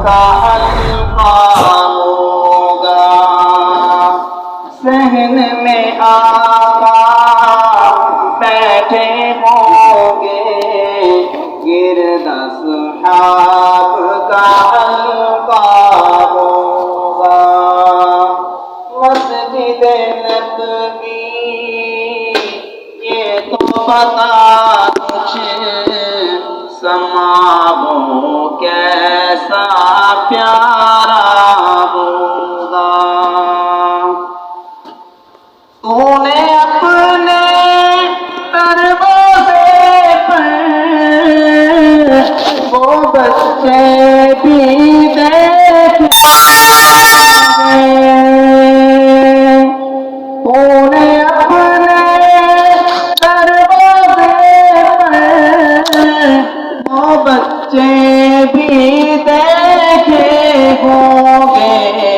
کا حلقہ ہوگا، صحن میں آقا بیٹھے ہوں گے، گرد اصحاب کا حلقہ ہوگا، مسجد نبوی یہ تو بتا کچھ سما وہ کیسا پیارا ہوگا، تو نے اپنے دروازے پر وہ بچے بھی دیکھے، تو نے اپنے دروازے پر وہ بچے بھی دیکھے ہوں گے،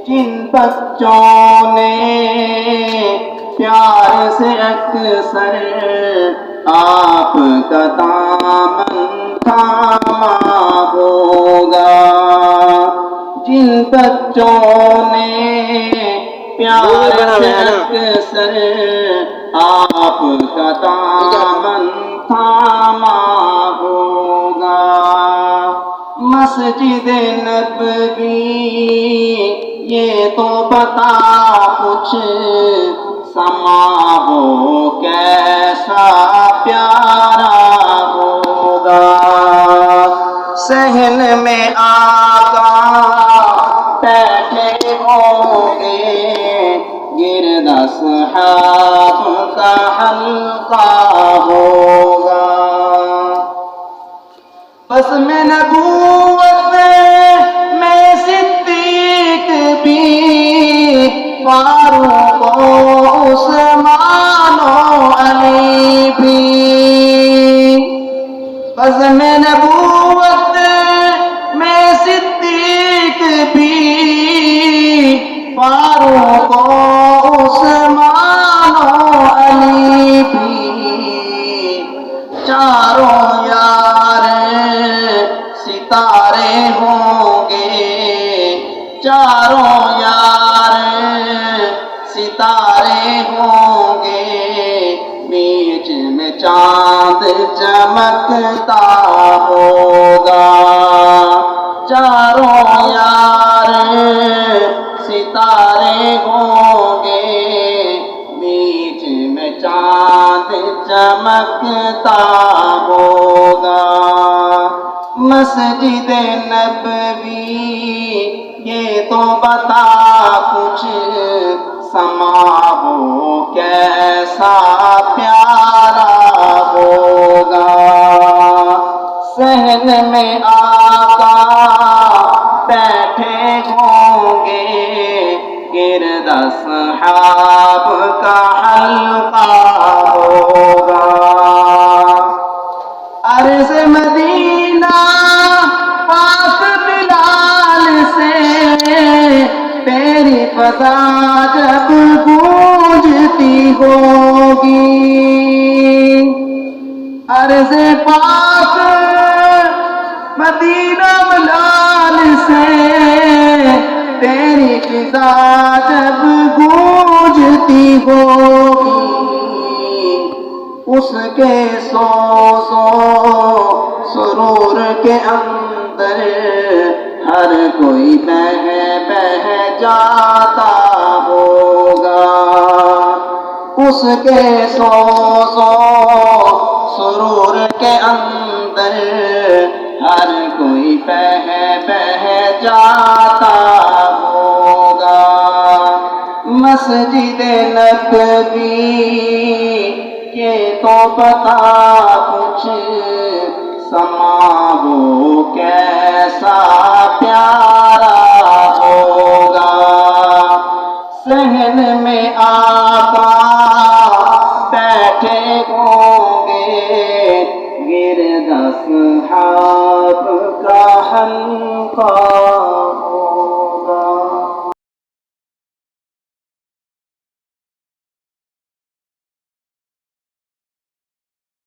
جن بچوں نے پیار سے اکثر آپ کا دامن تھاما ہوگا، جن بچوں نے پیار سے اکثر آپ کا دامن تھاما ہوگا، مسجد نبوی یہ تو بتا کچھ سما وہ کیسا پیارا ہوگا، صحن میں آقا بیٹھے ہوں گے، گرد اصحاب کا حلقہ ہوگا، بس میں نبوت میں صدیق بھی، فاروق و عثمان و علی بھی، بس میں نبوت میں صدیق بھی، فاروق و عثمان و علی بھی، چاروں یار ستارے ہوں گے، چاروں یار ستارے ہوں گے، بیچ میں چاند چمکتا ہوگا، چاروں یار ستارے ہوں گے، بیچ میں چاند چمکتا ہوگا، مسجد نبوی یہ تو بتا کچھ سما وہ کیسا پیارا ہوگا، صحن میں آقا بیٹھے ہوں گے، گرد اصحاب کا حلقہ ہوگا، عرض مدینہ پاس بلال سے تیری فضا جب گونجتی ہوگی، عرض پاک مدینہ بلال سے تیری فضا جب گونجتی ہوگی، اس کے سوز و سرور کے اندر ہر کوئی بہہ جاتا ہوگا، اس کے سوز و سرور کے اندر ہر کوئی بہہ جاتا ہوگا، مسجد نبوی یہ تو بتا کچھ سما وہ کیسا پیارا ہوگا، صحن میں آقا بیٹھے ہوں گے، گرد اصحاب کا حلقہ